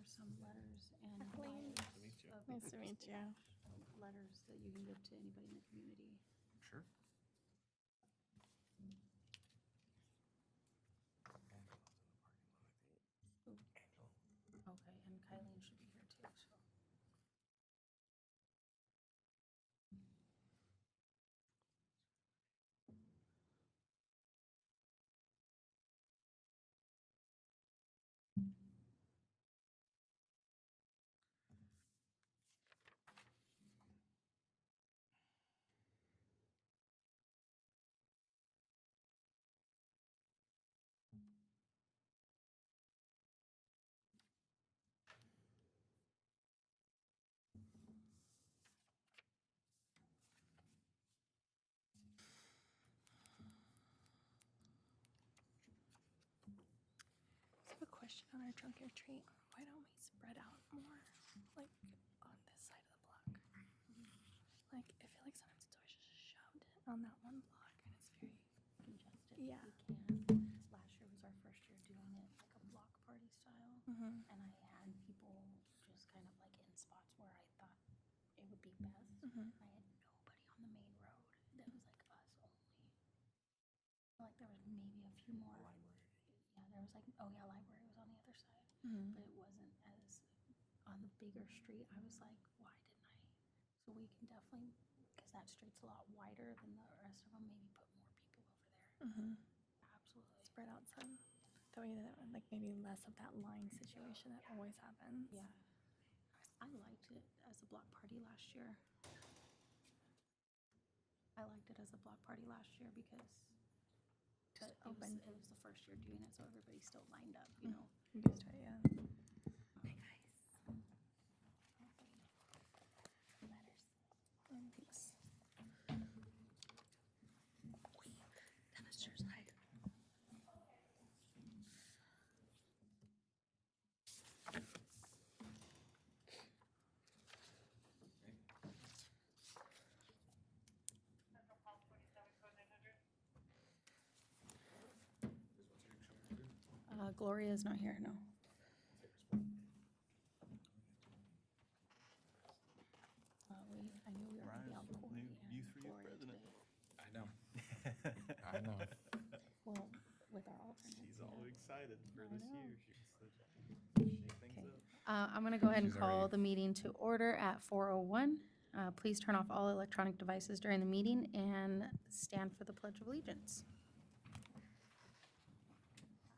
are some letters and Kathleen. flyers of Nice to meet you. letters that you can give to anybody in the community. Sure. Okay, and Kylene should be here too, so. I have a question on our trunk or treat. Why don't we spread out more, like on this side of the block? Like, I feel like sometimes it's always just shoved on that one block, and it's very. Congested. Yeah. We can. Last year was our first year doing it like a block party style. Mm-hmm. And I had people just kind of like in spots where I thought it would be best. Mm-hmm. I had nobody on the main road. That was like us only. Like there was maybe a few more. Yeah, there was like, oh yeah, library was on the other side. Mm-hmm. But it wasn't as on the bigger street. I was like, why didn't I? So we can definitely, because that street's a lot wider than the rest of them, maybe put more people over there. Mm-hmm. Absolutely. Spread out some. That way, like maybe less of that line situation that always happens. Yeah. I liked it as a block party last year. I liked it as a block party last year because but it was the first year doing it, so everybody still lined up, you know. Used to it, yeah. Hey guys. Letters. Thanks. Temperature's high. Gloria's not here, no. I knew we were going to be out Corey and Gloria today. I know. I know. Well, with our alternates. She's yeah. all excited for I this know. year. She wants to shake things Okay. up. I'm going to go ahead and She's call already- the meeting to order at 4:01. Please turn off all electronic devices during the meeting and stand for the Pledge of Allegiance.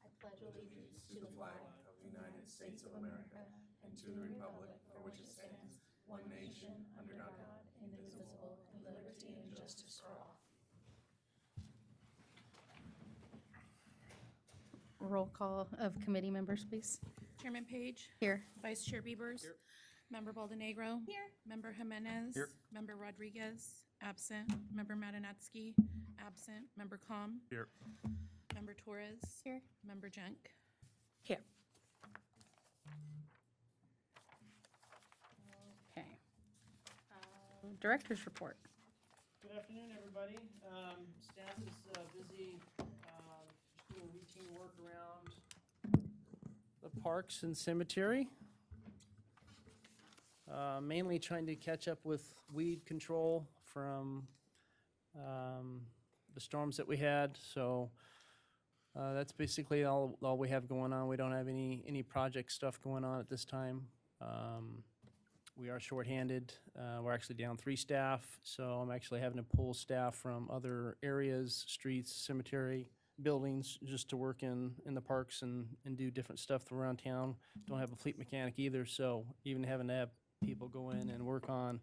I pledge allegiance to the flag of the United States of America and to the republic for which it stands, one nation, under God, indivisible, with liberty and justice for all. Roll call of committee members, please. Chairman Page. Here. Vice Chair Bevers. Here. Member Baldenegro. Here. Member Jimenez. Here. Member Rodriguez, absent. Member Madanetsky, absent. Member Com. Here. Member Torres. Here. Member Jenk. Here. Okay. Director's report. Good afternoon, everybody. Staff is busy just doing routine work around the parks and cemetery. Mainly trying to catch up with weed control from the storms that we had. So that's basically all we have going on. We don't have any project stuff going on at this time. We are shorthanded. We're actually down 3 staff, so I'm actually having to pull staff from other areas, streets, cemetery, buildings, just to work in the parks and do different stuff around town. Don't have a fleet mechanic either, so even having to have people go in and work on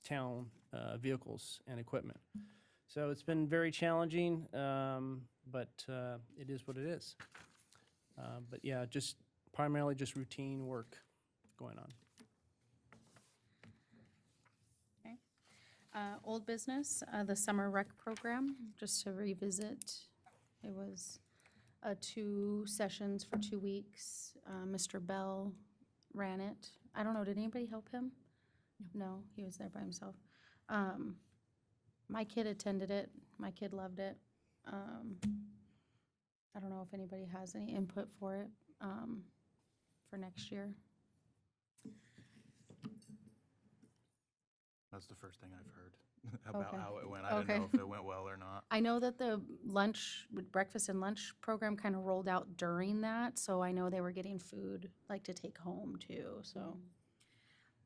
town vehicles and equipment. So it's been very challenging, but it is what it is. But yeah, just primarily just routine work going on. Old business, the summer rec program, just to revisit. It was 2 sessions for 2 weeks. Mr. Bell ran it. I don't know, did anybody help him? No, he was there by himself. My kid attended it. My kid loved it. I don't know if anybody has any input for it. for next year. That's the first thing I've heard about Okay. how it went. I didn't Okay. know if it went well or not. I know that the breakfast and lunch program kind of rolled out during that, so I know they were getting food, like, to take home too, so.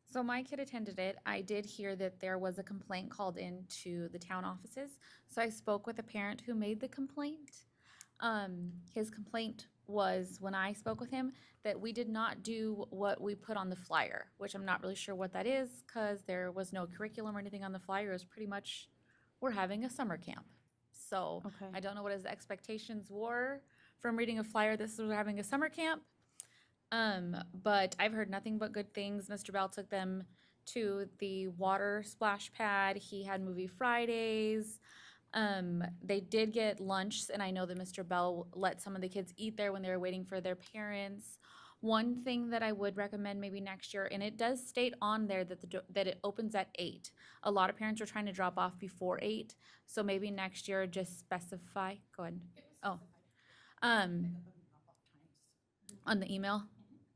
So my kid attended it. I did hear that there was a complaint called in to the town offices. So I spoke with a parent who made the complaint. His complaint was, when I spoke with him, that we did not do what we put on the flyer, which I'm not really sure what that is, because there was no curriculum or anything on the flyer. It was pretty much, we're having a summer camp. So Okay. I don't know what his expectations were from reading a flyer. This was having a summer camp. But I've heard nothing but good things. Mr. Bell took them to the water splash pad. He had movie Fridays. They did get lunch, and I know that Mr. Bell let some of the kids eat there when they were waiting for their parents. One thing that I would recommend maybe next year, and it does state on there that that it opens at 8. A lot of parents are trying to drop off before 8, so maybe next year just specify. Go ahead. Oh. On the email?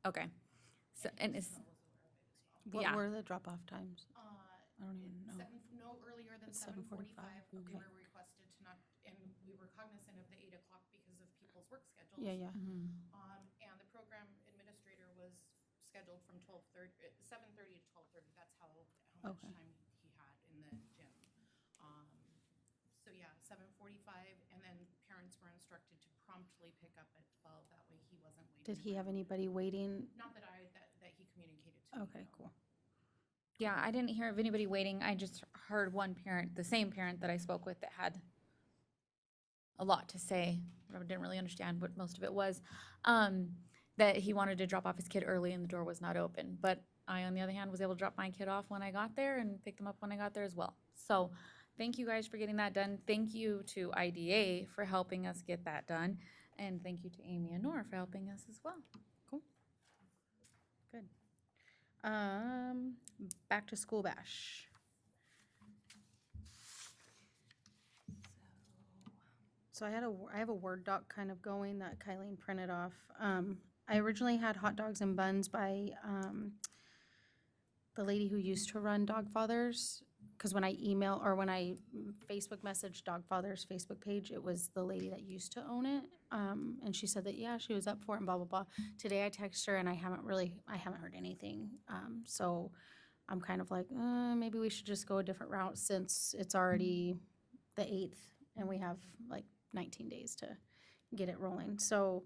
Okay. So, and it's, What yeah. were the drop-off times? I don't even know. No earlier than It's 7:45. 7:45, We okay. were requested to not, and we were cognizant of the 8 o'clock because of people's work schedules. Yeah, yeah. And the program administrator was scheduled from 7:30 to 12:30. That's how much Okay. time he had in the gym. So yeah, 7:45, and then parents were instructed to promptly pick up at 12. That way he wasn't waiting. Did he have anybody waiting? Not that that he communicated to me. Okay, no. cool. Yeah, I didn't hear of anybody waiting. I just heard one parent, the same parent that I spoke with, that had a lot to say. I didn't really understand what most of it was. That he wanted to drop off his kid early and the door was not open. But I, on the other hand, was able to drop my kid off when I got there and pick them up when I got there as well. So thank you guys for getting that done. Thank you to IDA for helping us get that done. And thank you to Amy and Nora for helping us as well. Good. Back to school bash. So I have a Word doc kind of going that Kylene printed off. I originally had hot dogs and buns by the lady who used to run Dogfathers, because when I Facebook messaged Dogfathers Facebook page, it was the lady that used to own it. And she said that, yeah, she was up for it and blah, blah, blah. Today I texted her and I haven't heard anything. So I'm kind of like, maybe we should just go a different route since it's already the 8th and we have like 19 days to get it rolling. So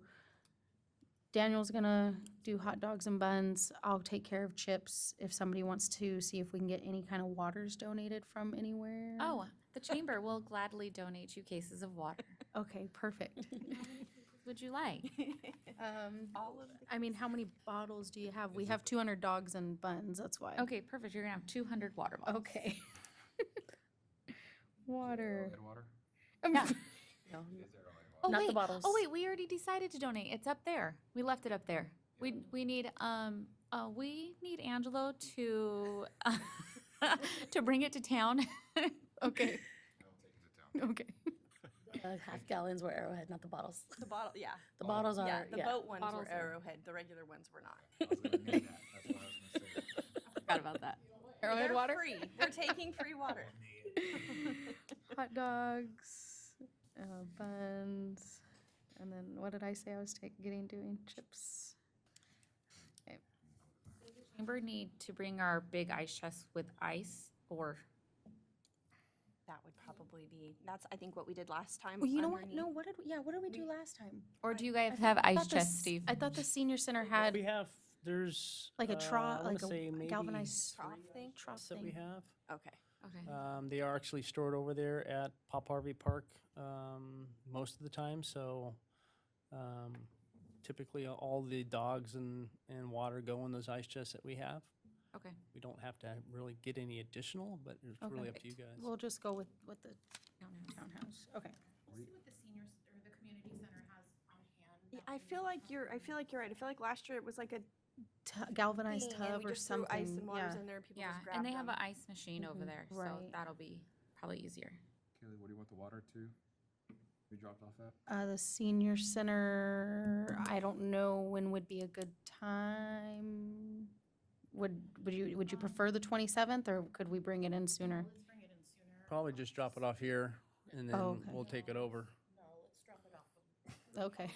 Daniel's gonna do hot dogs and buns. I'll take care of chips if somebody wants to see if we can get any kind of waters donated from anywhere. Oh, the chamber will gladly donate you cases of water. Okay, perfect. Would you like? I mean, how many bottles do you have? We have 200 dogs and buns, that's why. Okay, perfect. You're gonna have 200 water bottles. Okay. Water. Water? Yeah. No, Oh, not wait. the bottles. Oh wait, we already decided to donate. It's up there. We left it up there. We need Angelo to to bring it to town. Okay. I'll take it to town. Okay. Half gallons were Arrowhead, not the bottles. The bottle, yeah. The bottles are, Yeah, the yeah. boat ones Bottles were are- Arrowhead, the regular ones were not. I was gonna need that. That's what I was gonna say. Forgot about that. Arrowhead They're water? free. We're taking free water. Hot dogs, buns, and then what did I say I was doing? Chips. Chamber need to bring our big ice chest with ice, or That would probably be, that's, I think, what we did last time. Well, you know what? underneath. No, what did we do last time? do you guys have ice thought the chests, s- Steve? I thought the senior center had We have, there's. like a I wanna like say a maybe galvanized Trough thing? trough that we thing. have. Okay. Okay. They are actually stored over there at Pop Harvey Park most of the time, so typically all the dogs and water go in those ice chests that we have. Okay. We don't have to really get any additional, but it's really up to you guys. We'll just go with what the townhouse. Okay. We'll see what the seniors or the community center has on hand. Yeah, that I way feel we like can- you're right. I feel like last year it was like a Galvanized thing and tub we or just threw something. ice and waters Yeah. in there, people Yeah, just grabbed and they have them. an ice machine over there, so Right. that'll be probably easier. Kaylee, what do you want the water to? We dropped off at? The senior center, I don't know when would be a good time. Would you prefer the 27th, or could we bring it in sooner? Let's bring it in sooner. Probably just drop it off here and then Oh, okay. we'll take it over. No, let's drop it off. Okay.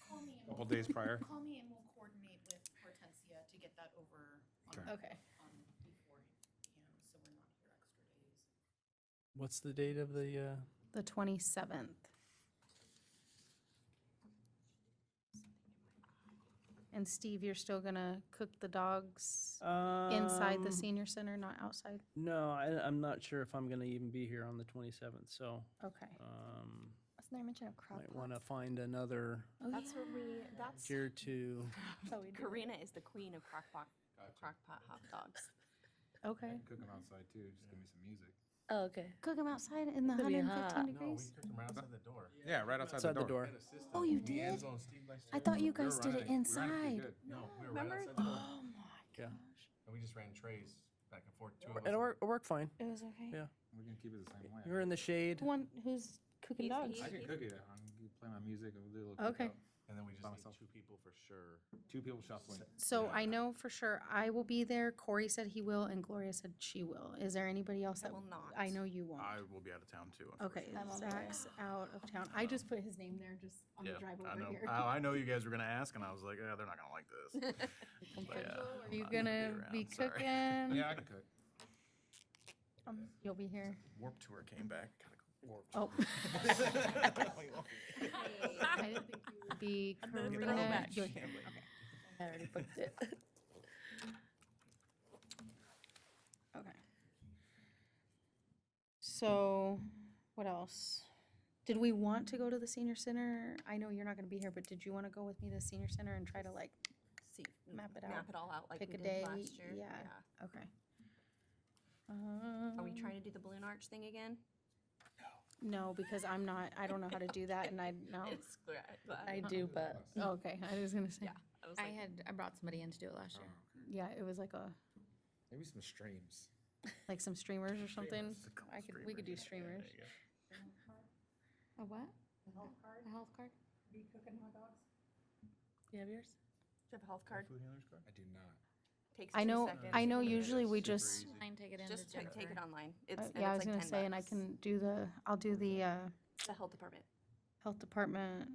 Call me and Couple days prior? Call me and we'll coordinate with Hortensia to get that over on, Okay. Okay. beforehand, so we're not here extra days. What's the date of the, The 27th. And Steve, you're still gonna cook the dogs inside the senior center, not outside? No, I'm not sure if I'm gonna even be here on the 27th, so, Okay. Wasn't there a mention of crock might pots? wanna find another Oh, That's what that's year to, Karina is the queen of crockpot hot dogs. Okay. Cook them outside too, just give me some music. Oh, okay. Cook them outside in the That'd be 115 hot. degrees? cooked them right outside the door. Yeah, right outside the door. Oh, you did? I thought you guys did it inside. No, we were Remember? right outside the door. Oh my Yeah. gosh. And we just ran trays back and forth. Two of us. It worked fine. It was okay. Yeah. We're gonna keep it the same way. We were in the shade. One who's cooking dogs? I can cook it. I'm gonna play my music and we'll do a little Okay. cookout. And then we just By need myself. 2 people for sure. 2 people shuffling. So I know for sure I will be there. Corey said he will, and Gloria said she will. Is there anybody else I that? will not. I know you won't. I will be out of town too. Okay, unfortunately. Zach's out of town. I just put his name there just on the Yeah, drive I over know. here. I know you guys were gonna ask, and I was like, they're not gonna like this. But yeah, Are you I'm not gonna around, be sorry. cooking? Yeah, I can cook. You'll be here. Warp Tour came back. Gotta go. Warp Oh. I didn't think you would be Karina. throwback. You're- I already booked it. Okay. So, what else? Did we want to go to the senior center? I know you're not gonna be here, but did you wanna go with me to the senior center and try to like See, map it out? Map it all out like Pick we a did day? last year. Yeah. Okay. Are we trying to do the balloon arch thing again? No, because I don't know how to do that, and I do, but Okay, I was gonna say, yeah. I was like, I brought somebody in to do it last year. yeah, it was like Maybe some streams. like some streamers or something. It's a couple We could do Yeah, streamers. there you go. A what? A health card? Be cooking hot dogs? you have yours? Do you have a health card? Food handlers card? I do not. Takes I 2 know, seconds. I know Yeah, usually it's we super just, easy. I can take it in Just to take it Jennifer. online. It's, and yeah, I was it's like gonna 10 say, and I bucks. can I'll do the The health department. health department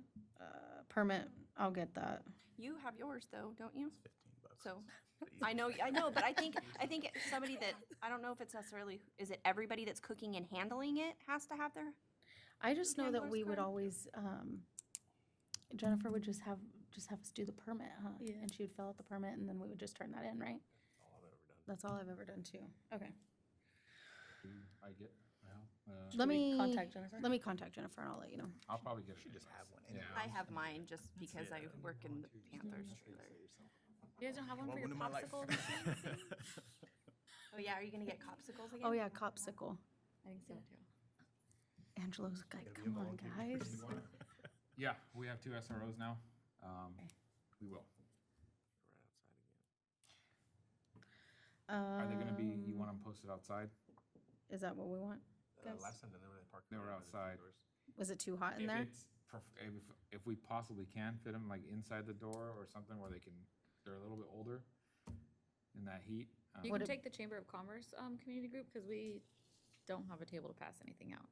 permit. I'll get that. You have yours though, don't you? $15. So But easy. I know, but I think somebody that I don't know if it's necessarily is it everybody that's cooking and handling it has to have their I just know that handler's we would card? always, Jennifer would just have us do the permit, huh? Yeah. And she would fill out the permit, and then we would just turn that in, right? All I've ever done. That's all I've ever done too. Okay. I get, well, Let me contact Jennifer? Let me contact Jennifer, and I'll let you know. I'll probably get. Should just have one Yeah. anyway. I have mine just because I Yeah. work in the Panthers trailer. You guys don't have one for What your would my life- popsicle machine? Oh yeah, are you gonna get popsicles again? Oh yeah, Copsicle. I think so too. Angelo's like, Gotta be come on, involved guys. Yeah, we have 2 SROs now. We will. Are they gonna be, you want them posted outside? Is that what we want? Guys? Last time they were parked. They were right outside. the doors. Was it too hot in If there? it's if we possibly can fit them like inside the door or something where they're a little bit older in that heat. You Would can it- take the Chamber of Commerce community group because we don't have a table to pass anything out.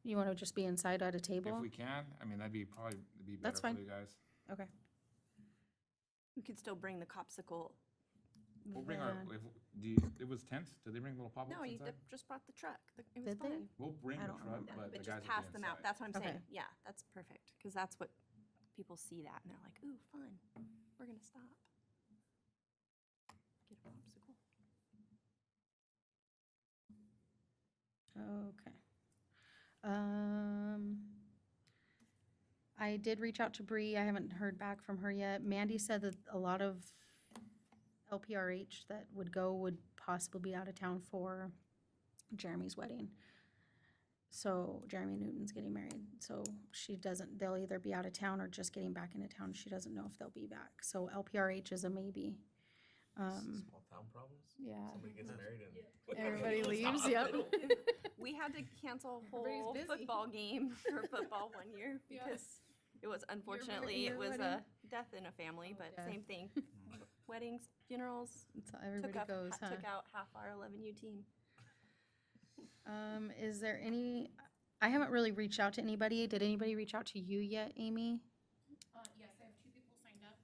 You want to just be inside at a If table? we can, I mean, that'd be better That's for fine. you guys. Okay. You could still bring the popsicle. We'll bring our, Van. it was tents? Did they bring little pop-ups No, you inside? just brought the truck. It was Did they? fine. We'll bring I the don't truck, remember. but the But guys just will be pass them out. inside. That's what I'm saying. Okay. Yeah, that's perfect because that's what people see that and they're like, ooh, fun. We're gonna stop. Get a popsicle. Okay. I did reach out to Bree. I haven't heard back from her yet. Mandy said that a lot of LPRH that would go would possibly be out of town for Jeremy's wedding. So Jeremy Newton's getting married. So they'll either be out of town or just getting back into town. She doesn't know if they'll be back. So LPRH is a maybe. Small town problems? Yeah, Somebody gets married and. everybody leaves, yep. We had to cancel a Everybody's whole busy. football game for football one year because it was unfortunately, your it was wedding? a death in a family, but death. same thing. Weddings, funerals, That's how everybody goes, huh? took out half our 11U team. Is there any, I haven't really reached out to anybody. Did anybody reach out to you yet, Amy? Yes, I have 2 people signed up.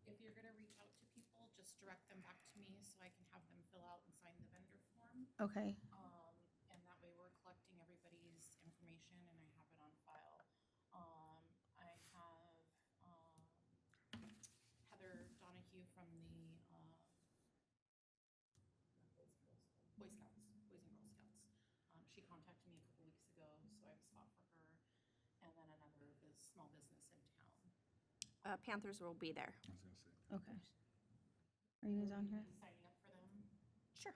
If you're gonna reach out to people, just direct them back to me so I can have them fill out and sign the vendor form. Okay, And that way we're collecting everybody's information and I have it on file. I have, Heather Donahue from the, Boy Scouts, Boys and Girl Scouts. She contacted me a couple weeks ago, so I have a spot for her. And then another small business in town. Panthers will be there. I was gonna say. okay. Are you guys on here? Signing up for them. Sure.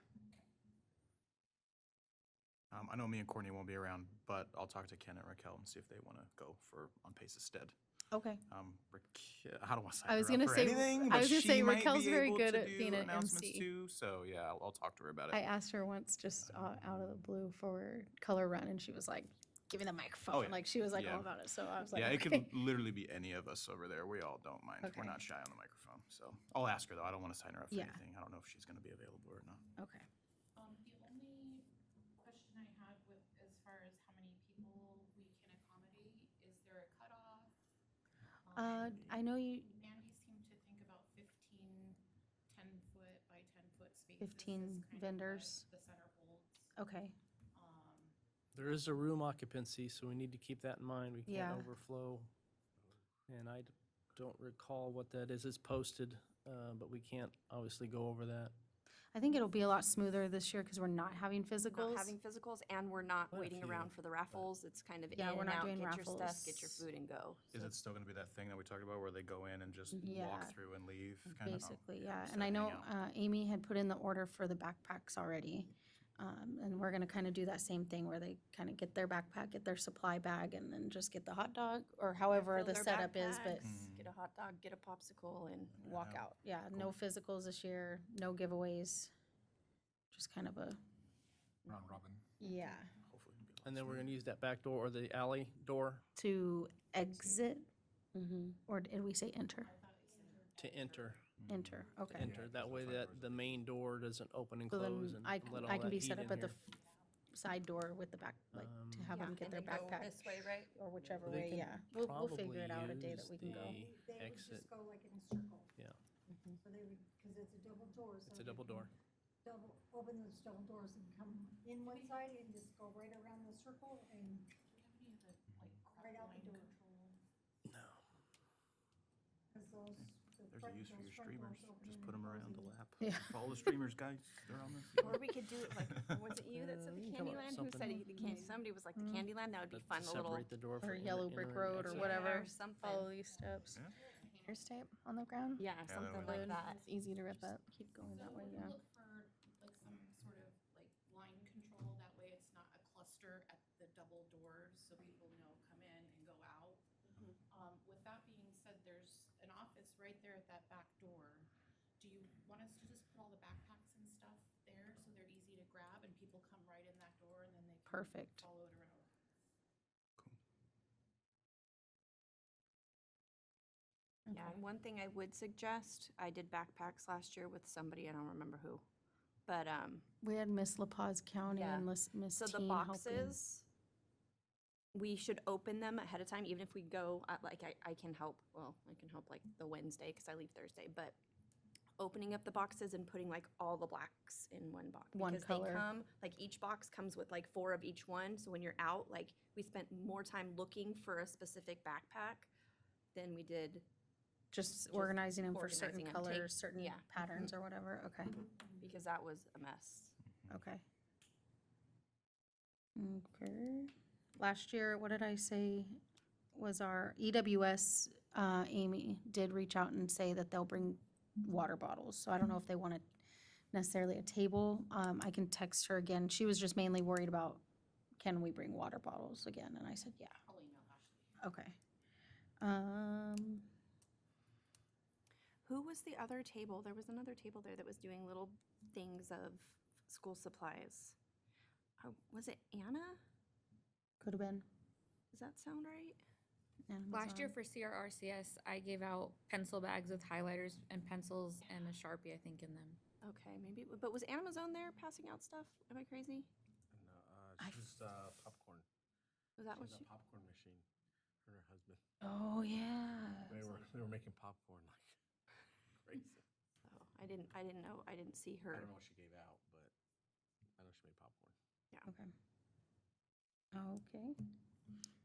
I know me and Courtney won't be around, but I'll talk to Ken and Raquel and see if they want to go for on Pace's stead. Okay. How do I sign I was her up gonna for say- anything? I But was gonna she say might Raquel's be very able good to at do being an announcements MC. too. So yeah, I'll talk to her about it. I asked her once just out of the blue for color run and she was like, give me the microphone. yeah. Like she was like Yeah. all about it. So I was like, Yeah, it okay. could literally be any of us over there. We all don't mind. We're Okay. not shy on the microphone. So I'll ask her though. I don't want to sign her up for Yeah. anything. I don't know if she's going to be available or not. Okay. The only question I had with, as far as how many people we can accommodate, is there a cutoff? I know you, Andy seemed to think about 15 10-foot by 10-foot spaces. 15 is kind of what vendors. The center holds. okay. There is a room occupancy, so we need to keep that in mind. We can't Yeah. overflow. And I don't recall what that is. It's posted, but we can't obviously go over that. I think it'll be a lot smoother this year because we're not having physicals. Not having physicals and we're not Quite a waiting few, around for the raffles. It's kind of Yeah, in we're and not out, doing get your stuff, get your raffles. food and go. Is it still going to be that thing that we talked about where they go in and just Yeah. walk through and leave? Kind Basically, of? yeah. just And I hang know out. Amy had put in the order for the backpacks already. And we're gonna kind of do that same thing where they kind of get their backpack, get their supply bag, and then just get the hot dog or however Fill the their setup is, but backpacks, Get a hot dog, get a popsicle and walk Yeah. out. Yeah, no physicals this year, no giveaways. Just kind of a, Round robin. yeah, Hopefully it'll be a lot And then we're smoother. going to use that back door or the alley door to exit, or did we say enter? to enter. Enter, okay. Enter. That way that the main door doesn't open and So close then and I, let all I can that be heat set up in at the here. side door with the back, like, to have them get their backpack, This way, right? or whichever They way, can yeah. We'll figure it out a day that use we can go. the They would exit. just go like in a circle. Yeah. So they would, because it's a double door, so. It's a they double can door. Open those double doors and come in one side and just go right around the circle and right out the door. No. Because those, the There's a front, use for those your front streamers. doors open Just and put them close around the and- lap. Yeah. Follow the streamers, guys. They're on this. Or we could do it like, was it you that said the You can come up Candyland? with Who said something. the candy? Somebody was like the Candyland. That would be But fun. to A little separate the door Or for yellow brick road or exit. whatever. or something. Follow these steps. Yeah. Painter's tape on the ground? Yeah, that something would like Good. that. It's easy to rip up. Keep going that way, yeah. Look for like some sort of like line control, that way it's not a cluster at the double doors, so people know come in and go out. With that being said, there's an office right there at that back door. Do you want us to just put all the backpacks and stuff there so they're easy to grab and people come right in that door and then they can Perfect. follow it around? Yeah, and one thing I would suggest, I did backpacks last year with somebody, I don't remember who. But, We had Miss La Paz County Yeah. and Miss so the Teen helping. boxes, we should open them ahead of time, even if we go, like, I can help, well, I can help like the Wednesday, because I leave Thursday, but opening up the boxes and putting like all the blacks in one box. One because color. they come, like each box comes with like 4 of each one, so when you're out, like, we spent more time looking for a specific backpack than we did, Just organizing them for certain organizing 'em. Take- colors, certain yeah. patterns or whatever. Okay, because that was a mess. okay. Okay. Last year, what did I say was our EWS, Amy did reach out and say that they'll bring water bottles. So I don't know if they wanted necessarily a table. I can text her again. She was just mainly worried about, can we bring water bottles again? And I said, yeah. I'll email Ashley. Okay. Who was the other table? There was another table there that was doing little things of school supplies. Was it Anna? Could have been. Does that sound right? Last year Amazon. for CRRCS, I gave out pencil bags with highlighters and pencils and a Sharpie, I think, in them. Okay, maybe. But was Amazon there passing out stuff? Am I crazy? No, I she was popcorn. Was that She what has she? a popcorn machine. Her and her husband. Oh, yeah. They were making popcorn like crazy. Oh, I didn't know. I didn't see her. I don't know what she gave out, but I know she made popcorn. Okay. Okay.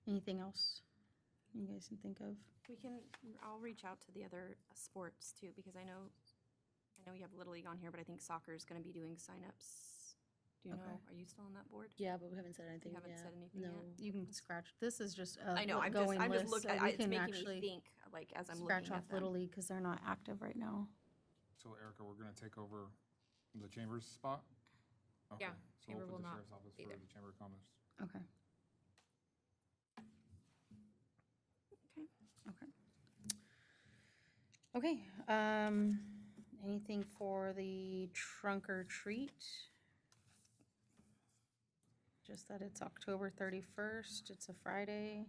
Anything else you guys can think of? I'll reach out to the other sports too, because I know you have Little League on here, but I think soccer is gonna be doing signups. Do you know, Okay. are you still on that board? Yeah, but we haven't said anything haven't yet. said anything No, yet? you can scratch. This is just a I know, I'm going just list, looking, so we it's can making actually me think, like, as I'm scratch looking off at them. Little League because they're not active right now. So Erica, we're gonna take over the chamber's spot? Okay, Yeah, so chamber we'll will put the not sheriff's office be for there. the Chamber of Commerce. Okay. Okay. Okay. Anything for the trunk or treat? Just that it's October 31st. It's a Friday.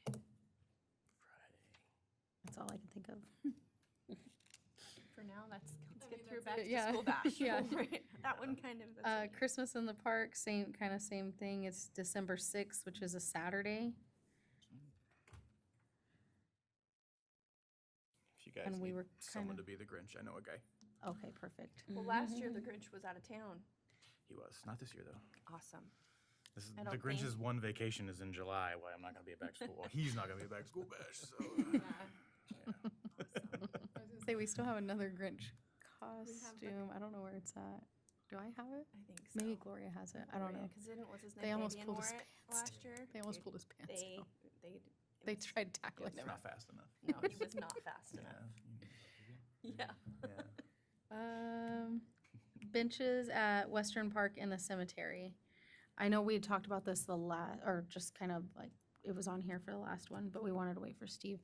Excited. That's all I can think of. For now, let's I get mean, through that's back it. to Yeah. school bash. Yeah. Right? That one kind of, that's okay. Christmas in the park, same thing. It's December 6th, which is a Saturday. If you guys And we need were someone kinda- to be the Grinch, I know a guy. Okay, perfect. Well, last year the Grinch was out of town. He was. Not this year, though. Awesome. This is, I the don't Grinch's think- one vacation is in July. Why I'm not going to be at back to school. Well, he's not going to be at back to school bash. So, I was gonna say, we still have another Grinch costume. I don't know where it's at. Do I have it? I think so. Maybe Gloria has it. I don't know. Because didn't, what's his name? They almost Fabian pulled wore his it pants last year. They almost Dude, pulled his pants They, down. it They was- tried tackling it's him. not fast enough. No, he was not fast enough. Yeah. Yeah. Benches at Western Park in the cemetery. I know we had talked about this or just kind of like, it was on here for the last one, but we wanted to wait for Steve.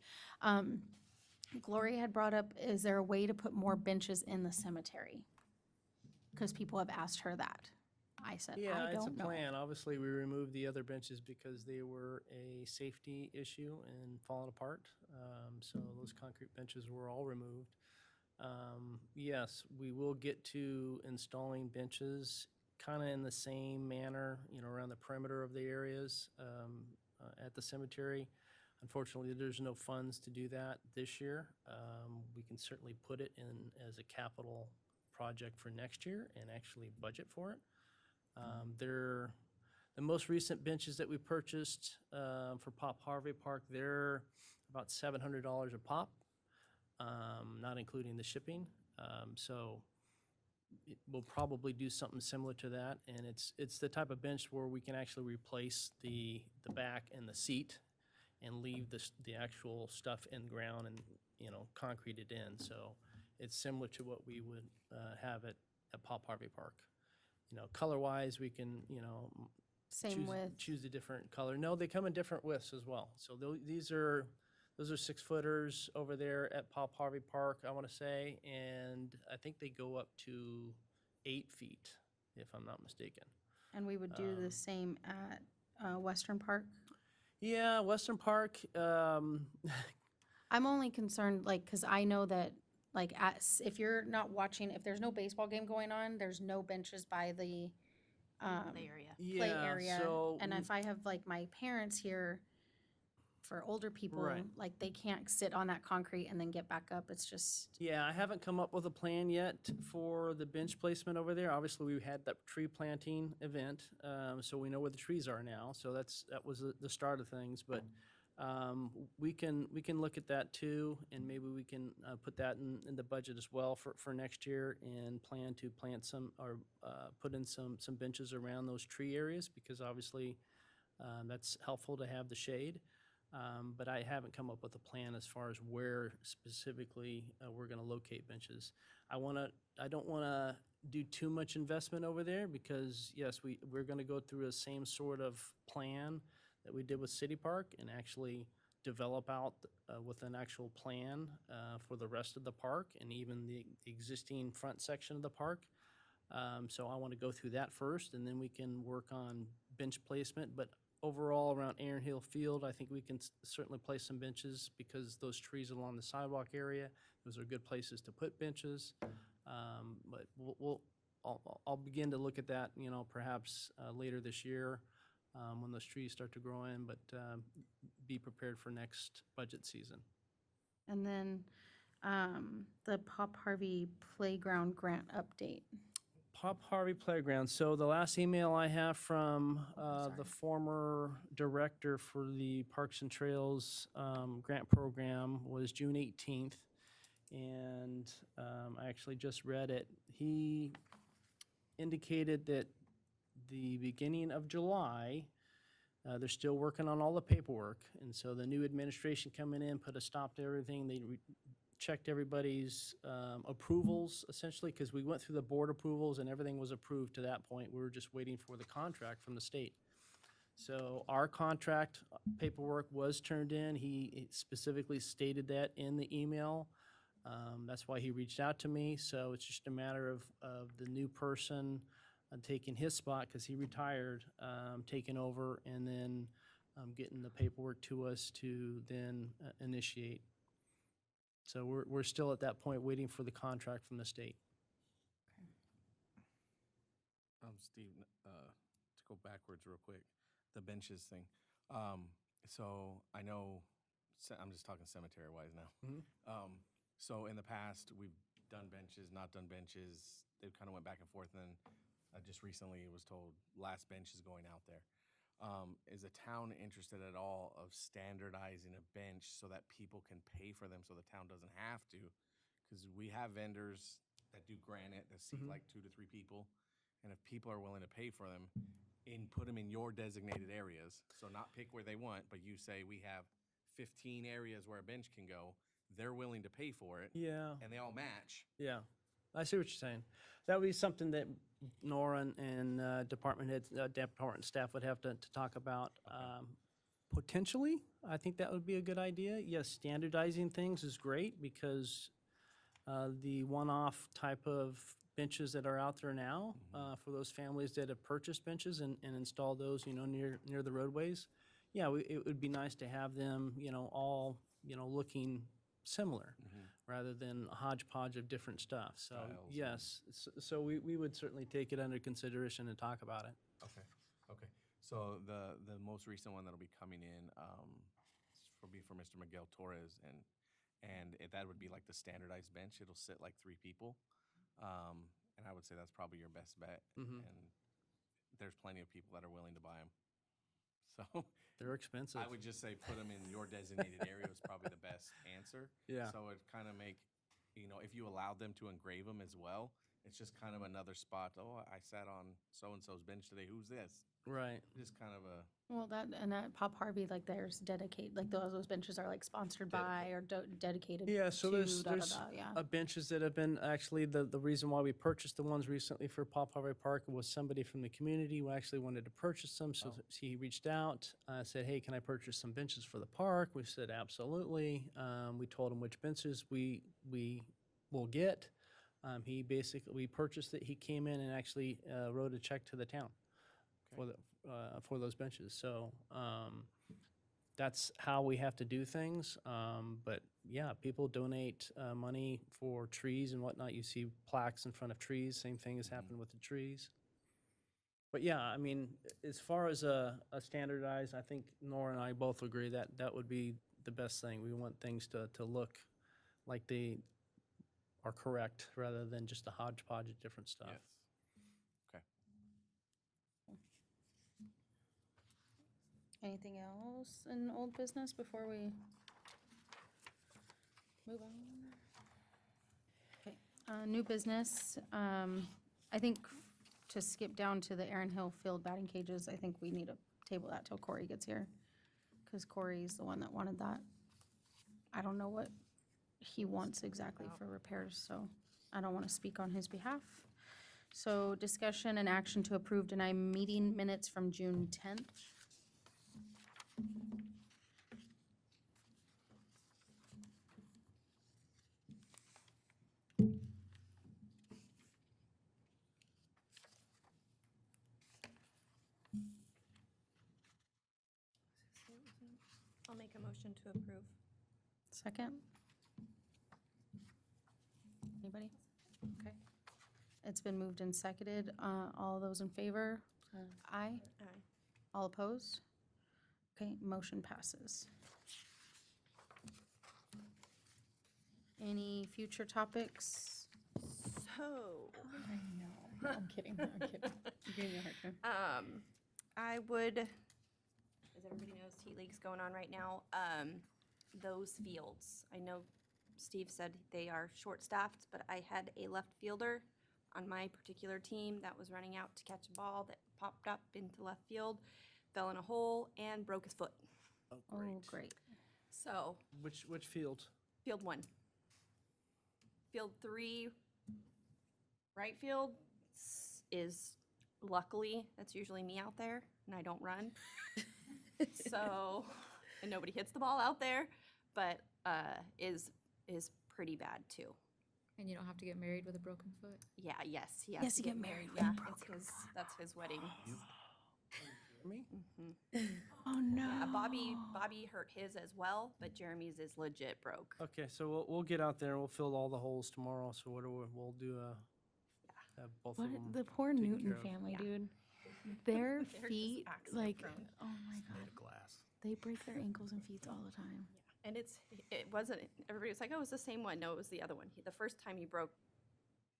Gloria had brought up, is there a way to put more benches in the cemetery? Because people have asked her that. I said, Yeah, I it's a don't know. plan. Obviously, we removed the other benches because they were a safety issue and falling apart. So those concrete benches were all removed. Yes, we will get to installing benches kind of in the same manner, around the perimeter of the areas at the cemetery. Unfortunately, there's no funds to do that this year. We can certainly put it in as a capital project for next year and actually budget for it. The most recent benches that we purchased for Pop Harvey Park, they're about $700 a pop, not including the shipping. So we'll probably do something similar to that, and it's the type of bench where we can actually replace the back and the seat and leave the actual stuff in the ground and concrete it in. So it's similar to what we would have at Pop Harvey Park. Color-wise, we can Same with, choose a different color. No, they come in different widths as well. So those are 6-footers over there at Pop Harvey Park, I want to say, and I think they go up to 8 feet, if I'm not mistaken. and we would do the same at Western Park. Yeah, Western Park. I'm only concerned, like, because I know that, like, if you're not watching, if there's no baseball game going on, there's no benches by the The area. play Yeah, area. so And if I have, like, my parents here, for older people, Right. like, they can't sit on that concrete and then get back up. It's just, Yeah, I haven't come up with a plan yet for the bench placement over there. Obviously, we had that tree planting event, so we know where the trees are now. So that was the start of things. But we can look at that too, and maybe we can put that in the budget as well for next year, and plan to plant some or put in some benches around those tree areas, because obviously that's helpful to have the shade. But I haven't come up with a plan as far as where specifically we're going to locate benches. I don't want to do too much investment over there, because yes, we're going to go through the same sort of plan that we did with City Park, and actually develop out with an actual plan for the rest of the park and even the existing front section of the park. So I want to go through that first, and then we can work on bench placement. But overall, around Aaron Hill Field, I think we can certainly place some benches because those trees along the sidewalk area, those are good places to put benches. But I'll begin to look at that, perhaps later this year when those trees start to grow in, but be prepared for next budget season. And then the Pop Harvey Playground grant update. Pop Harvey Playground. So the last email I have from the former director for the Parks and Trails grant program was June 18th. And I actually just read it. He indicated that the beginning of July, they're still working on all the paperwork. And so the new administration coming in put a stop to everything. They checked everybody's approvals, essentially, because we went through the board approvals and everything was approved to that point. We were just waiting for the contract from the state. So our contract paperwork was turned in. He specifically stated that in the email. That's why he reached out to me. So it's just a matter of the new person taking his spot, because he retired, taking over, and then getting the paperwork to us to then initiate. So we're still at that point waiting for the contract from the state. Steve, to go backwards real quick, the benches thing. So I know, I'm just talking cemetery-wise now. Mhm. So in the past, we've done benches, not done benches. They kind of went back and forth, and then just recently was told last bench is going out there. Is the town interested at all of standardizing a bench so that people can pay for them so the town doesn't have to? Because we have vendors that do granite that seat like 2 to 3 people. And if people are willing to pay for them, put them in your designated areas. So not pick where they want, but you say we have 15 areas where a bench can go. They're willing to pay for it. Yeah. And they all match. Yeah, I see what you're saying. That would be something that Nora and department heads, department staff would have to talk about. Potentially, I think that would be a good idea. Yes, standardizing things is great because the one-off type of benches that are out there now for those families that have purchased benches and installed those, near the roadways. Yeah, it would be nice to have them, all, looking similar rather than a hodgepodge of different stuff. So, Styles. yes, so we would certainly take it under consideration and talk about it. Okay. So the most recent one that'll be coming in will be for Mr. Miguel Torres, and that would be like the standardized bench. It'll sit like 3 people, and I would say that's probably your best bet. Mhm. And there's plenty of people that are willing to buy them. So They're expensive. I would just say put them in your designated area is probably the best answer. Yeah. So it kind of make, if you allowed them to engrave them as well, it's just kind of another spot. Oh, I sat on so-and-so's bench today. Who's this? Right. Just kind of a. Well, that Pop Harvey, like there's dedicated, like those benches are like sponsored by or dedicated to. Yeah, so there's Yeah. benches that have been, actually, the reason why we purchased the ones recently for Pop Harvey Park was somebody from the community who actually wanted to purchase them, so he reached out, said, hey, can I purchase some benches for the park? We said, absolutely. We told him which benches we will get. We purchased it, he came in and actually wrote a check to the town for those benches. So that's how we have to do things. But yeah, people donate money for trees and whatnot. You see plaques in front of trees. Same thing has happened with the trees. But yeah, I mean, as far as a standardized, I think Nora and I both agree that that would be the best thing. We want things to look like they are correct rather than just a hodgepodge of different stuff. Yes. Okay. Anything else in old business before we move on? Okay, new business. I think to skip down to the Aaron Hill Field batting cages, I think we need to table that till Corey gets here. Because Corey's the one that wanted that. I don't know what he wants exactly for repairs, so I don't want to speak on his behalf. So discussion and action to approve, deny meeting minutes from June 10th. I'll make a motion to approve. Second? Anybody? Okay. It's been moved and seconded. All those in favor? Aye. Aye. All opposed? Okay, motion passes. Any future topics? So, I'm kidding, I'm kidding. You gave me a hard time. I would, as everybody knows, heat league's going on right now. Those fields, I know Steve said they are short-staffed, but I had a left fielder on my particular team that was running out to catch a ball that popped up into left field, fell in a hole, and broke his foot. Oh, Oh, great. So, Which field? field 1. Field 3, right field is luckily, that's usually me out there, and I don't run. So, and nobody hits the ball out there, but is pretty bad too. And you don't have to get married with a broken foot. Yeah, yes, he He has has to get married. Yeah, that's his wedding. Me? Oh no. Yeah, Bobby hurt his as well, but Jeremy's is legit broke. Okay, so we'll get out there and we'll fill all the holes tomorrow. So what do we'll do? Have both What of them. the poor taken Newton care of. family, Yeah. dude. Their just feet, accident like, prone. oh my god, Made of glass. they break their ankles and feet all the time. And it wasn't, everybody was like, oh, it's the same one. No, it was the other one. The first time he broke.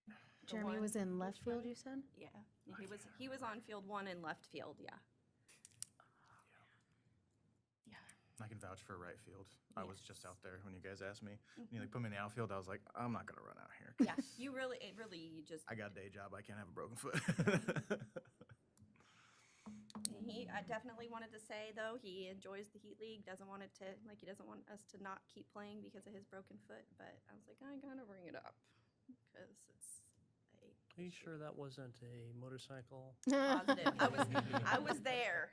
the Jeremy one- was in left field, you said? Yeah, he was on field 1 in left field, yeah. I can vouch for right field. I was just out there when you guys asked me. You like put me in the outfield. I was like, I'm not gonna run out here. Yeah, you really just, I got a day job. I can't have a broken foot. he definitely wanted to say though, he enjoys the Heat League, doesn't want it to, like, he doesn't want us to not keep playing because of his broken foot, but I was like, I gotta bring it up, because it's Are you sure that wasn't a motorcycle? positive. I was there,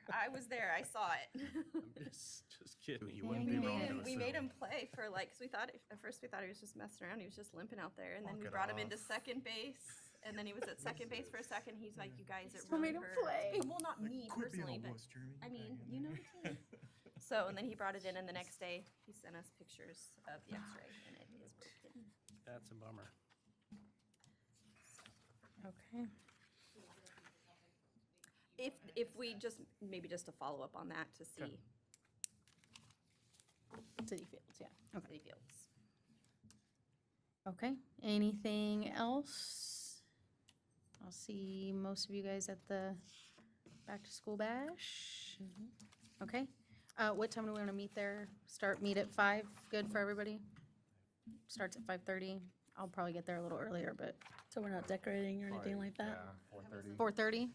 I saw it. I'm just kidding. You wouldn't be wrong to We made assume. him play for like, cause at first we thought he was just messing around, he was just limping out there, and then Walk we it brought him into off. second base, and then he was at second base for a second, he's like, you guys, it Still really made him hurts. play. Well, not me personally, but, I mean, you know the team. So, and then he brought it in, and the next day, he sent us pictures of the x-ray, and it is broken. That's a bummer. Okay. If we just, maybe just a follow-up on that to see City Fields, yeah. Okay. City Fields. Okay, anything else? I'll see most of you guys at the back-to-school bash. Okay, what time do we want to meet there? Meet at 5, good for everybody? Starts at 5:30. I'll probably get there a little earlier, but So we're not decorating or anything like that? Yeah, 4:30. 4:30?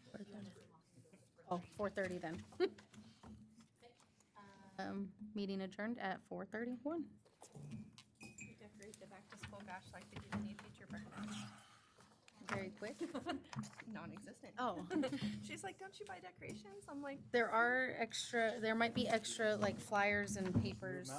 Oh, 4:30 then. Meeting adjourned at 4:31. We decorate the back-to-school bash like they did in the future breakfast. Very quick. Non-existent. Oh. She's like, don't you buy decorations? I'm like, There might be extra like flyers and papers